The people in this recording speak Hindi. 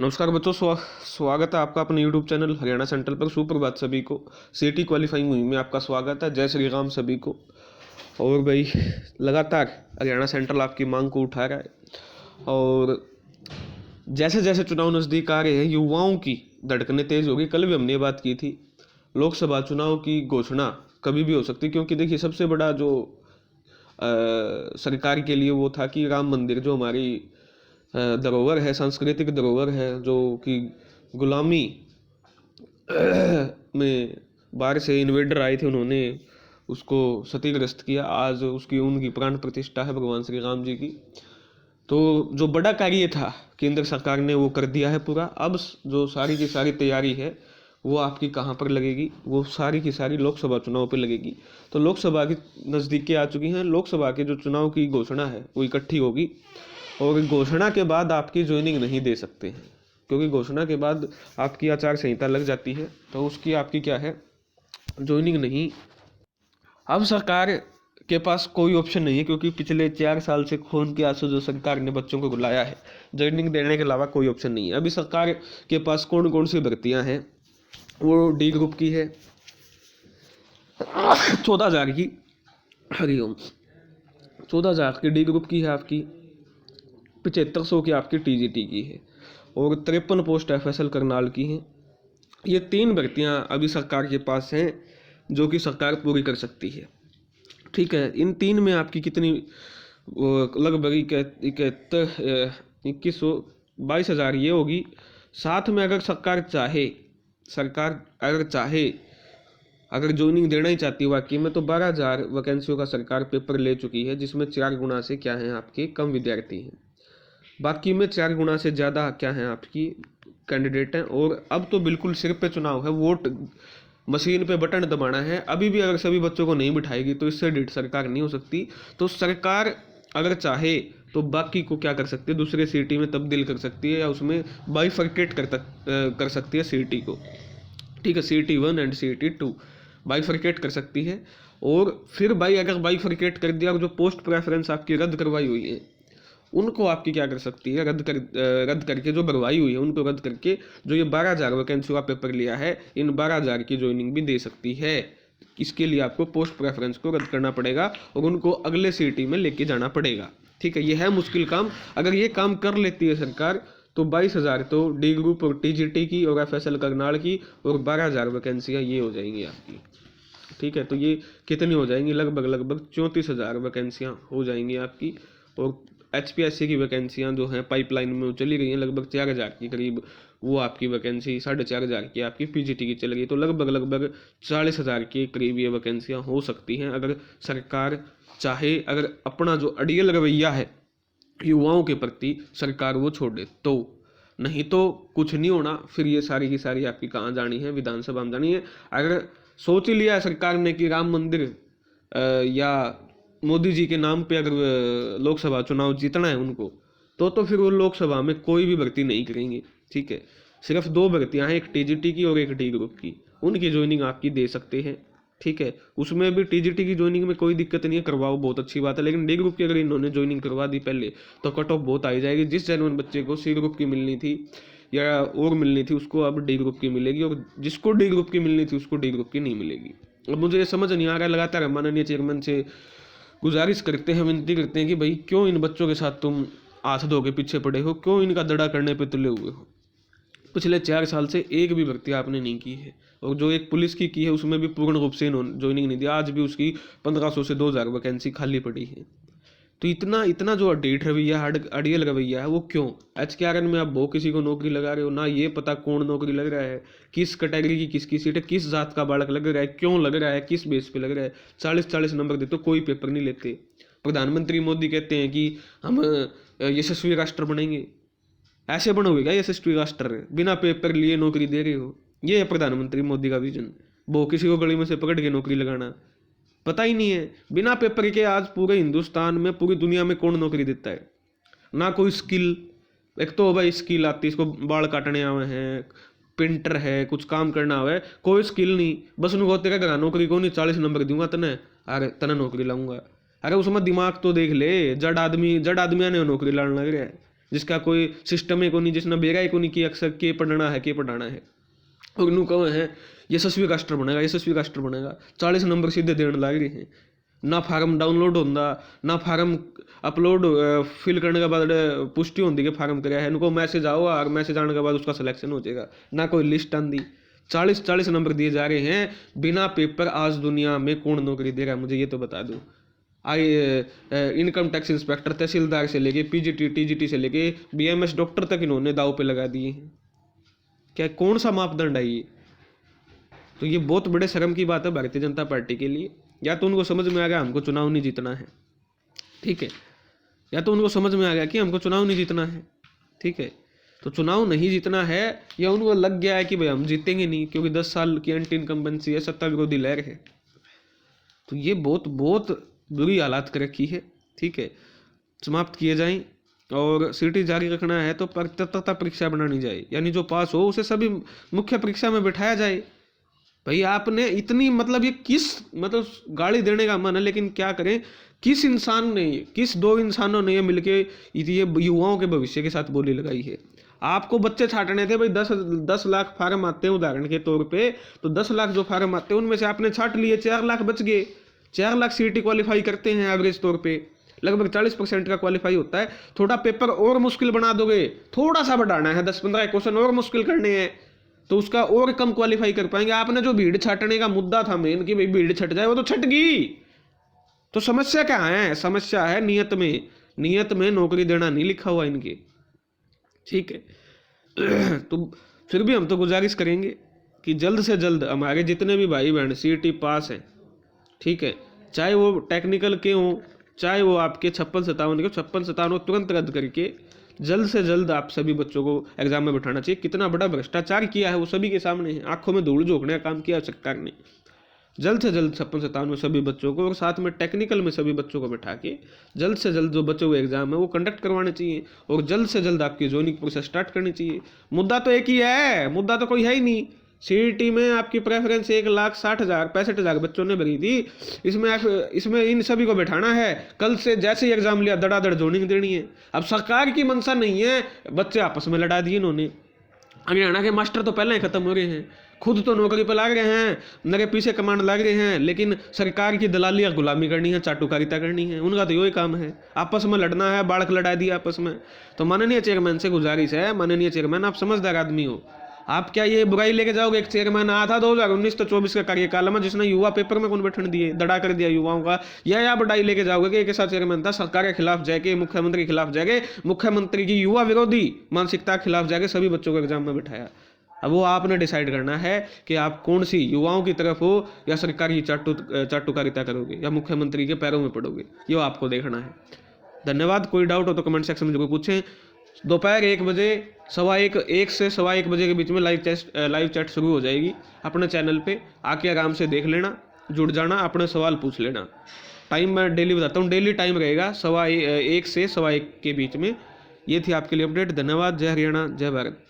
नमस्कार बच्चों, स्वागत है आपका अपने YouTube चैनल हरियाणा सेंट्रल पर। सुप्रभात सभी को। सीटी क्वालिफाइंग मुहिम में आपका स्वागत है। जय श्री राम सभी को। और भाई, लगातार हरियाणा सेंट्रल आपकी मांग को उठा रहा है और जैसे जैसे चुनाव नज़दीक आ रहे हैं युवाओं की धड़कनें तेज होगी। कल भी हमने ये बात की थी, लोकसभा चुनाव की घोषणा कभी भी हो सकती है, क्योंकि देखिए सबसे बड़ा जो सरकार के लिए वो था कि राम मंदिर जो हमारी धरोहर है, सांस्कृतिक धरोहर है, जो कि गुलामी में बाहर से इन्वेडर आए थे, उन्होंने उसको क्षतिग्रस्त किया। आज उसकी उनकी प्राण प्रतिष्ठा है भगवान श्री राम जी की। तो जो बड़ा कार्य था केंद्र सरकार ने वो कर दिया है पूरा। अब जो सारी की सारी तैयारी है वो आपकी कहाँ पर लगेगी? वो सारी की सारी लोकसभा चुनाव पे लगेगी। तो लोकसभा की नज़दीकी आ चुकी हैं। लोकसभा के जो चुनाव की घोषणा है वो इकट्ठी होगी और घोषणा के बाद आपकी ज्वाइनिंग नहीं दे सकते हैं, क्योंकि घोषणा के बाद आपकी आचार संहिता लग जाती है, तो उसकी आपकी क्या है, ज्वाइनिंग नहीं। अब सरकार के पास कोई ऑप्शन नहीं है, क्योंकि पिछले 4 साल से खून के आंसू जो सरकार ने बच्चों को रुलाया है, ज्वाइनिंग देने के अलावा कोई ऑप्शन नहीं है। अभी सरकार के पास कौन कौन सी भर्तियां हैं? वो डी ग्रुप की है 14,000 की, हरिओम 14,000 की डी ग्रुप की है आपकी, 7500 की आपकी टीजीटी की है और 53 पोस्ट एफएसएल करनाल की हैं। ये 3 भर्तियां अभी सरकार के पास हैं जो कि सरकार पूरी कर सकती है। ठीक है, इन 3 में आपकी कितनी लगभग 22,000 ये होगी। साथ में अगर सरकार अगर चाहे, अगर ज्वाइनिंग देना ही चाहती है वाकई में, तो 12,000 वैकेंसियों का सरकार पेपर ले चुकी है, जिसमें 4 गुना से क्या है आपके कम विद्यार्थी हैं। बाकी में 4 गुना से ज़्यादा क्या है आपकी कैंडिडेट हैं। और अब तो बिल्कुल सिर पे चुनाव है, वोट मशीन पे बटन दबाना है। अभी भी अगर सभी बच्चों को नहीं बिठाएगी तो इससे ढीठ सरकार नहीं हो सकती। तो सरकार अगर चाहे तो बाकी को क्या कर सकती है, दूसरे सिटी में तब्दील कर सकती है या उसमें बाइफरकेट कर सकती है सिटी को। ठीक है, सिटी 1 एंड सिटी 2 बाइफरकेट कर सकती है। और फिर अगर बाइफरकेट कर दिया और जो पोस्ट प्रेफरेंस आपकी रद्द करवाई हुई है उनको आपकी क्या कर सकती है, रद्द करके, जो भरवाई हुई है उनको रद्द करके, जो ये 12,000 वैकेंसी का पेपर लिया है, इन 12,000 की ज्वाइनिंग भी दे सकती है। इसके लिए आपको पोस्ट प्रेफरेंस को रद्द करना पड़ेगा और उनको अगले सिटी में लेके जाना पड़ेगा। ठीक है, ये है मुश्किल काम। अगर ये काम कर लेती है सरकार तो 22,000 तो डी ग्रुप और टीजीटी की और एफएसएल करनाल की, और 12,000 वैकेंसियाँ ये हो जाएंगी आपकी। ठीक है, तो ये कितनी हो जाएंगी? लगभग 34,000 वैकेंसियाँ हो जाएंगी आपकी। और एचपीएससी की वैकेंसियाँ जो हैं पाइपलाइन में चली गई हैं, लगभग 4,000 की करीब वो आपकी वैकेंसी, 4,500 की आपकी पीजीटी की चल गई। तो लगभग 40,000 के करीब ये वैकेंसियाँ हो सकती हैं अगर सरकार चाहे, अगर अपना जो अड़ियल रवैया है युवाओं के प्रति सरकार वो छोड़ दे तो। नहीं तो कुछ नहीं होना। फिर ये सारी की सारी आपकी कहाँ जानी है? विधानसभा में जानी है। अगर सोच ही लिया है सरकार ने कि राम मंदिर या मोदी जी के नाम पे अगर लोकसभा चुनाव जीतना है उनको, तो फिर वो लोकसभा में कोई भी भर्ती नहीं करेंगे। ठीक है, सिर्फ 2 भर्तियां हैं, एक टीजीटी की और एक डी ग्रुप की, उनकी ज्वाइनिंग आपकी दे सकते हैं। ठीक है, उसमें भी टीजीटी की ज्वाइनिंग में कोई दिक्कत नहीं है, करवाओ, बहुत अच्छी बात है। लेकिन डी ग्रुप की अगर इन्होंने ज्वाइनिंग करवा दी पहले तो कट ऑफ बहुत आई जाएगी। जिस जेन्युइन बच्चे को सी ग्रुप की मिलनी थी या और मिलनी थी, उसको अब डी ग्रुप की मिलेगी, और जिसको डी ग्रुप की मिलनी थी उसको डी ग्रुप की नहीं मिलेगी। अब मुझे ये समझ नहीं आ रहा है, लगातार माननीय चेयरमैन से गुजारिश करते हैं, विनती करते हैं कि भाई क्यों इन बच्चों के साथ तुम हाथ धो के पीछे पड़े हो, क्यों इनका दड़ा करने पे तुले हुए हो? पिछले 4 साल से एक भी भर्ती आपने नहीं की है, और जो एक पुलिस की है उसमें भी पूर्ण रूप से ज्वाइनिंग नहीं दिया। आज भी उसकी 1500 से 2,000 वैकेंसी खाली पड़ी है। तो इतना जो अडेठ रवैया, अड़ियल रवैया है, वो क्यों? एचकेआरएन में आप वो किसी को नौकरी लगा रहे हो ना, ये पता कौन नौकरी लग रहा है, किस कैटेगरी की किसकी सीट है, किस जात का बालक लग रहा है, क्यों लग रहा है, किस बेस पे लग रहा है। 40-40 नंबर देते तो कोई पेपर नहीं लेते। प्रधानमंत्री मोदी कहते हैं कि हम यशस्वी राष्ट्र बनेंगे। ऐसे बनोगे क्या यशस्वी राष्ट्र? बिना पेपर लिए नौकरी दे रहे हो। ये है प्रधानमंत्री मोदी का विजन। वो किसी को गली में से पकड़ के नौकरी लगाना, पता ही नहीं है। बिना पेपर के आज पूरे हिंदुस्तान में, पूरी दुनिया में कौन नौकरी देता है? ना कोई स्किल। एक तो भाई स्किल आती है, इसको बाल काटने आवे हैं, पेंटर है, कुछ काम करना हुआ है, कोई स्किल नहीं। बस उनको तेरा घर नौकरी को नहीं, 40 नंबर दूंगा तने, अरे नौकरी लाऊंगा। अरे उसमें दिमाग तो देख ले। जड़ आदमिया ने नौकरी लाने लग रहा है। जिसका कोई सिस्टम ही को नहीं, जिसने बेरा ही को नहीं कि अक्सर के पढ़ना है। और नू कहो है यशस्वी राष्ट्र बनेगा 40 नंबर सीधे देने लग रहे हैं। ना फार्म डाउनलोड होंदा, ना फार्म अपलोड फिल करने के बाद पुष्टि होती कि फार्म कराया है, उनको मैसेज आओगा और मैसेज आने के बाद उसका सिलेक्शन हो जाएगा, ना कोई लिस्ट आंदी। 40 नंबर दिए जा रहे हैं बिना पेपर। आज दुनिया में कौन नौकरी दे रहा है मुझे ये तो बता दो। इनकम टैक्स इंस्पेक्टर, तहसीलदार से लेके पीजीटी टीजीटी से लेके बीएमएस डॉक्टर तक इन्होंने दाव पे लगा दिए हैं। क्या कौन सा मापदंड है ये? तो ये बहुत बड़े शर्म की बात है भारतीय जनता पार्टी के लिए। या तो उनको समझ में आ गया हमको चुनाव नहीं जीतना है, ठीक है, या तो उनको समझ में आ गया कि हमको चुनाव नहीं जीतना है, ठीक है। तो चुनाव नहीं जीतना है या उनको लग गया है कि भाई हम जीतेंगे नहीं क्योंकि 10 साल की एंटी इनकम्बेंसी है, सत्ता विरोधी लहर है। तो ये बहुत बहुत बुरी हालात कर रखी है, ठीक है। समाप्त किए जाएं और सीटी जारी रखना है तो पात्रता परीक्षा बनानी जाए, यानी जो पास हो उसे सभी मुख्य परीक्षा में बिठाया जाए। भाई आपने इतनी मतलब ये किस मतलब गाली देने का मन है, लेकिन क्या करें, किस इंसान ने, किस दो इंसानों ने ये मिलके ये युवाओं के भविष्य के साथ बोली लगाई है। आपको बच्चे छांटने थे भाई, 10 लाख फार्म आते हैं उदाहरण के तौर पे, तो 10 लाख जो फार्म आते हैं उनमें से आपने छांट लिए, 4 लाख बच गए। 4 लाख सीटी क्वालिफाई करते हैं एवरेज तौर पे, लगभग 40% का क्वालिफाई होता है। थोड़ा पेपर और मुश्किल बना दोगे, थोड़ा सा बढ़ाना है, 10-15 क्वेश्चन और मुश्किल करने हैं तो उसका और कम क्वालिफाई कर पाएंगे। आपने जो भीड़ छाटने का मुद्दा था मेन कि भाई भीड़ छट जाए, वो तो छट गई। तो समस्या क्या है? समस्या है नियत में नौकरी देना नहीं लिखा हुआ इनके, ठीक है। तो फिर भी हम तो गुजारिश करेंगे कि जल्द से जल्द हमारे जितने भी भाई बहन सीटी पास हैं, ठीक है, चाहे वो टेक्निकल के हों, चाहे वो आपके 56-57 के, 56-57 तुरंत रद्द करके जल्द से जल्द आप सभी बच्चों को एग्जाम में बैठाना चाहिए। कितना बड़ा भ्रष्टाचार किया है वो सभी के सामने है, आंखों में धूल झोंकने का काम किया सरकार ने। जल्द से जल्द 56-57 में सभी बच्चों को और साथ में टेक्निकल में सभी बच्चों को बैठा के जल्द से जल्द जो बचे हुए एग्जाम है वो कंडक्ट करवाने चाहिए और जल्द से जल्द आपकी जोइनिंग प्रोसेस स्टार्ट करनी चाहिए। मुद्दा तो एक ही है, मुद्दा तो कोई है ही नहीं। सीईटी में आपकी प्रेफरेंस 1,60,000 बच्चों ने भरी थी, इसमें इन सभी को बैठाना है। कल से जैसे ही एग्जाम लिया धड़ाधड़ जोइनिंग देनी है। अब सरकार की मंशा नहीं है, बच्चे आपस में लड़ा दिए इन्होंने। हरियाणा के मास्टर तो पहले ही खत्म हो रहे हैं, खुद तो नौकरी पर लग रहे हैं, मेरे पीछे कमांड लग रहे हैं, लेकिन सरकार की दलाली या गुलामी करनी है, चाटुकारिता करनी है, उनका तो यही काम है, आपस में लड़ना है, बालक लड़ा दिया आपस में। तो माननीय चेयरमैन से गुजारिश है, माननीय चेयरमैन आप समझदार आदमी हो, आप क्या ये बुराई लेके जाओगे? एक चेयरमैन आया था 2019-24 का कार्यकाल में जिसने युवा पेपर में कौन बैठने दिए, दड़ा कर दिया युवाओं का, या बढ़ाई लेके जाओगे कि एक ऐसा चेयरमैन था सरकार के खिलाफ जाके, मुख्यमंत्री के खिलाफ जाके, मुख्यमंत्री की युवा विरोधी मानसिकता के खिलाफ जाके सभी बच्चों को एग्जाम में बिठाया। अब वो आपने डिसाइड करना है कि आप कौन सी युवाओं की तरफ हो या सरकार की चाटुकारिता करोगे या मुख्यमंत्री के पैरों में पड़ोगे, ये आपको देखना है। धन्यवाद। कोई डाउट हो तो कमेंट सेक्शन में जरूर पूछें। दोपहर 1 बजे 1 से 1:15 बजे के बीच में लाइव चैट शुरू हो जाएगी अपने चैनल पे, आके आराम से देख लेना, जुड़ जाना, अपने सवाल पूछ लेना। टाइम मैं डेली बताता हूँ, डेली टाइम रहेगा 1:15 से 1:15 के बीच में। ये थी आपके लिए अपडेट। धन्यवाद। जय हरियाणा, जय भारत।